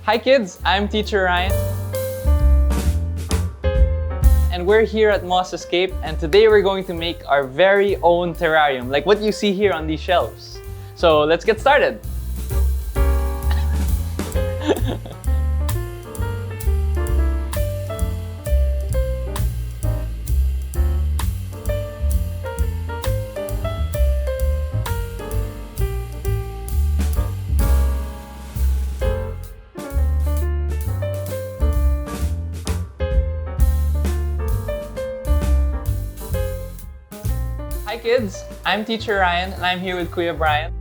Hi kids, I'm Teacher Ryan. And we're here at Moss Escape, and today we're going to make our very own terrarium, like what you see here on these shelves. So let's get started. Hi kids, I'm Teacher Ryan and I'm here with Kuya Brian.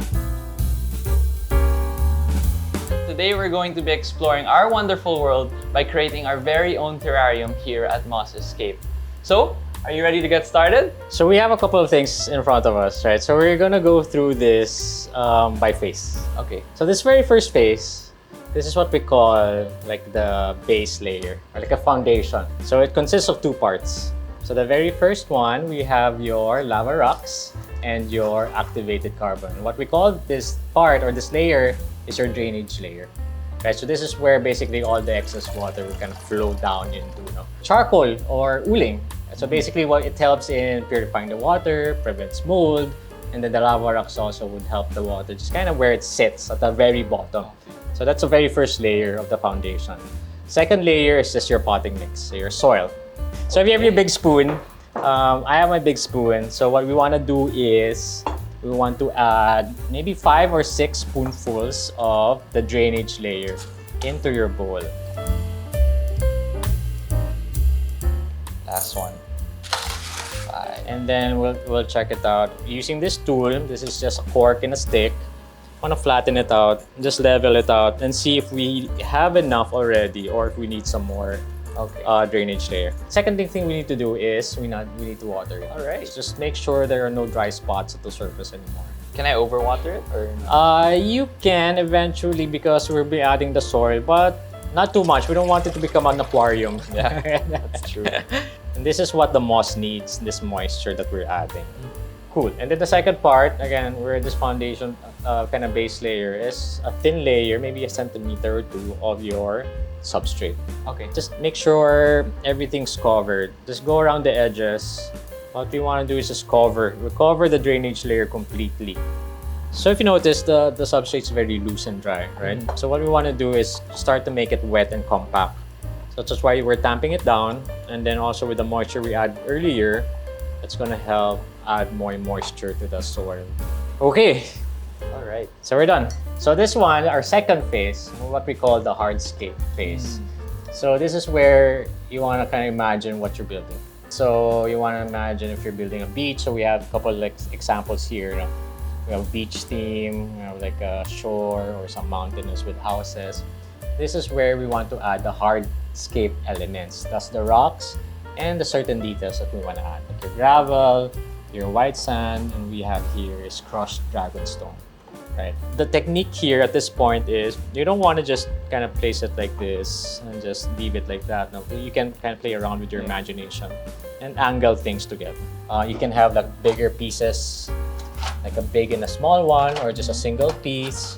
Today we're going to be exploring our wonderful world by creating our very own terrarium here at Moss Escape. So, are you ready to get started? So we have a couple of things in front of us, right? So we're gonna go through this by phase. Okay. So this very first phase, this is what we call like the base layer, or like a foundation. So it consists of two parts. So the very first one, we have your lava rocks and your activated carbon. What we call this part or this layer is your drainage layer. Right, so this is where basically all the excess water will kind of flow down into charcoal or uling. So basically what it helps in purifying the water, prevents mold, and then the lava rocks also would help the water just kind of where it sits at the very bottom. So that's the very first layer of the foundation. Second layer is just your potting mix, so your soil. So if you have your big spoon, I have my big spoon. So what we want to do is we want to add maybe 5 or 6 spoonfuls of the drainage layer into your bowl. Last one. 5. And then we'll check it out. Using this tool, this is just a cork and a stick. I want to flatten it out, just level it out and see if we have enough already or if we need some more drainage layer. Second thing we need to do is we need to water it. All right. Just make sure there are no dry spots at the surface anymore. Can I overwater it or no? You can eventually because we'll be adding the soil, but not too much. We don't want it to become an aquarium. Yeah, that's true. And this is what the moss needs, this moisture that we're adding. Cool. And then the second part, again, where this foundation kind of base layer is a thin layer, maybe a centimeter or two of your substrate. Okay. Just make sure everything's covered. Just go around the edges. What we want to do is just cover the drainage layer completely. So if you notice, the substrate's very loose and dry, right? Mm-hmm. So what we want to do is start to make it wet and compact. So that's why we're tamping it down. And then also with the moisture we add earlier, it's going to help add more moisture to the soil. Okay. All right. So we're done. So this one, our second phase, what we call the hardscape phase. So this is where you want to kind of imagine what you're building. So you want to imagine if you're building a beach. So we have a couple like examples here. We have a beach theme, we have like a shore or some mountains with houses. This is where we want to add the hardscape elements. That's the rocks and the certain details that we want to add. Like your gravel, your white sand, and we have here is crushed dragonstone. Right. The technique here at this point is you don't want to just kind of place it like this and just leave it like that. No, you can kind of play around with your imagination and angle things together. You can have like bigger pieces, like a big and a small one, or just a single piece.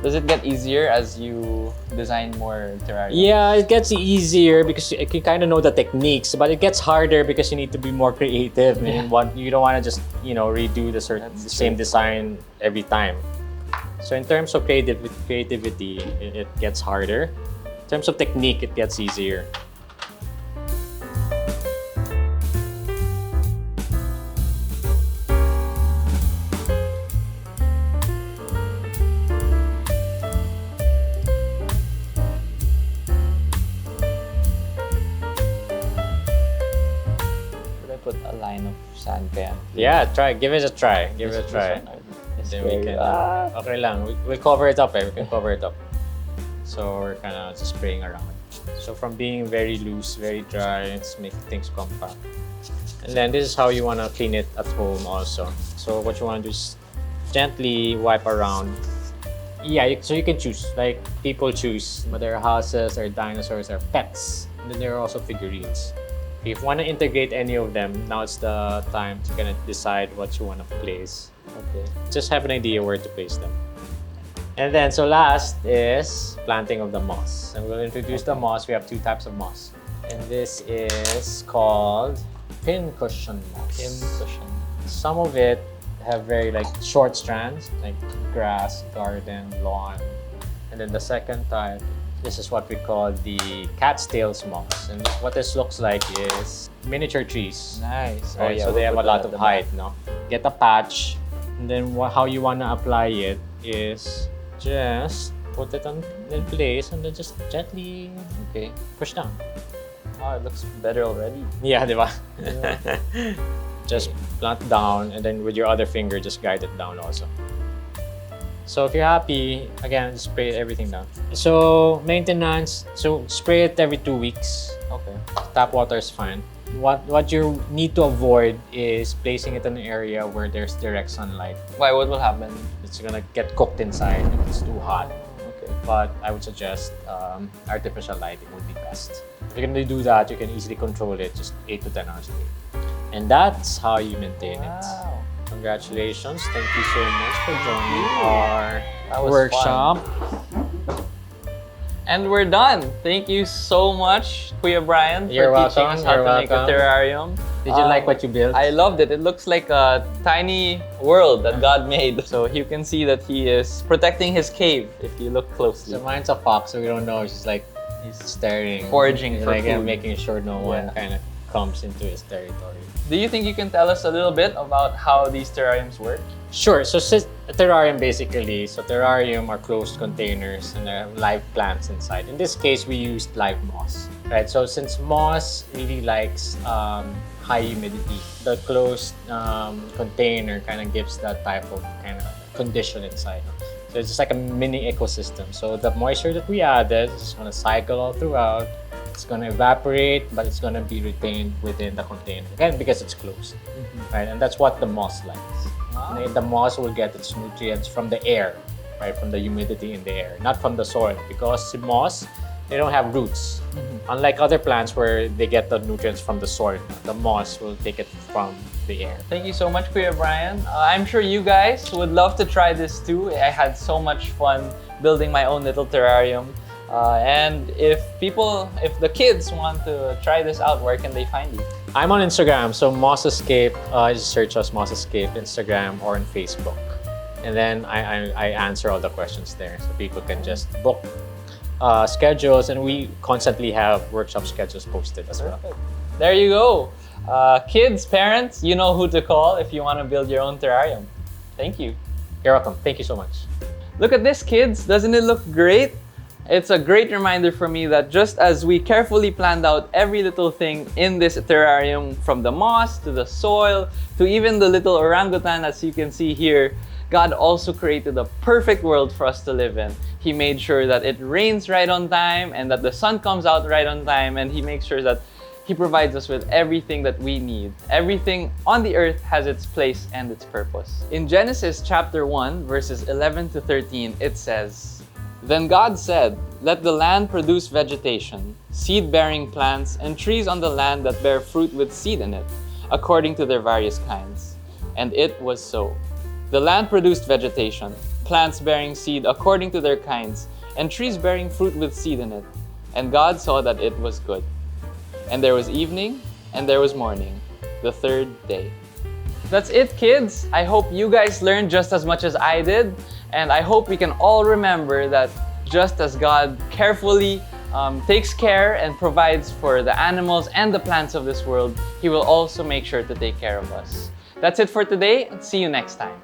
Does it get easier as you design more terrariums? Yeah, it gets easier because you can kind of know the techniques, but it gets harder because you need to be more creative. Yeah. You don't want to just redo the same design every time. So in terms of creativity, it gets harder. In terms of technique, it gets easier. Should I put a line of sand kaya? Yeah, give it a try. Give it a This try. one, Then we can, okay lang, we'll cover it up we can cover it up. So we're kind of just spraying around. So from being very loose, very dry, it's making things compact. And then this is how you want to clean it at home also. So what you want to do is gently wipe around. Yeah, so you can choose, like people choose, but there are houses, there are dinosaurs, there are pets, and then there are also figurines. If you want to integrate any of them, now it's the time to kind of decide what you want to place. Okay. Just have an idea where to place them. And then, so last is planting of the moss. And we'll introduce the moss. We have two types of moss. And this is called pincushion moss. Pincushion. Some of it have very like short strands, like grass, garden, lawn. And then the second type, this is what we call the cat's tails moss. And what this looks like is miniature trees. Nice. Right? Oh, yeah, so they we'll have put a lot that of at the height, back. no? Get a patch, and then how you want to apply it is just put it in place and then just gently Okay. push down. Oh, it looks better already. Yeah, di ba? Yeah. Just plant down and then with your other finger, just guide it down also. So if you're happy, again, just spray everything down. So maintenance, so spray it every 2 weeks. Okay. Tap water is fine. What you need to avoid is placing it in an area where there's direct sunlight. Why? What will happen? It's gonna get cooked inside if it's too hot. Okay. But I would suggest artificial lighting would be best. If you're gonna do that, you can easily control it just 8 to 10 hours a day. And that's how you maintain it. Wow. Congratulations. Thank you so much for joining our That was workshop. And we're done. Thank you so much, Kuya Brian, for You're teaching welcome. us how You're to make a welcome. terrarium. Did you like what you built? I loved it. It looks like a tiny world that God made. So you can see that he is protecting his cave if you look closely. So mine's a fox, so we don't know. It's just like he's staring. Foraging He's for like, food. making sure no one Yeah. kind of comes into his territory. Do you think you can tell us a little bit about how these terrariums work? Sure. So a terrarium basically, terrarium are closed containers and there are live plants inside. In this case, we used live moss, right? So since moss really likes high humidity, the closed container kind of gives that type of kind of condition inside. So it's just like a mini ecosystem. So the moisture that we added is going to cycle all throughout. It's going to evaporate, but it's going to be retained within the container. Again, because it's closed, right? And that's what the moss likes. Wow. The moss will get its nutrients from the air, right? From the humidity in the air, not from the soil. Because moss, they don't have roots. Unlike other plants where they get the nutrients from the soil, the moss will take it from the air. Thank you so much, Kuya Brian. I'm sure you guys would love to try this too. I had so much fun building my own little terrarium. And if the kids want to try this out, where can they find you? I'm on Instagram, so Moss Escape. Just search us Moss Escape, Instagram or on Facebook. And then I answer all the questions there, so people can just book schedules, and we constantly have workshop schedules posted as well. Perfect. There you go. Kids, parents, you know who to call if you want to build your own terrarium. Thank you. You're welcome. Thank you so much. Look at this, kids. Doesn't it look great? It's a great reminder for me that just as we carefully planned out every little thing in this terrarium, from the moss to the soil to even the little orangutan as you can see here, God also created a perfect world for us to live in. He made sure that it rains right on time and that the sun comes out right on time, and He makes sure that He provides us with everything that we need. Everything on the earth has its place and its purpose. In Genesis chapter 1, verses 11 to 13, it says, "Then God said, 'Let the land produce vegetation, seed-bearing plants, and trees on the land that bear fruit with seed in it, according to their various kinds.' And it was so. The land produced vegetation, plants bearing seed according to their kinds, and trees bearing fruit with seed in it. And God saw that it was good. And there was evening, and there was morning, the third day." That's it, kids. I hope you guys learned just as much as I did. And I hope we can all remember that just as God carefully takes care and provides for the animals and the plants of this world, He will also make sure to take care of us. That's it for today. See you next time.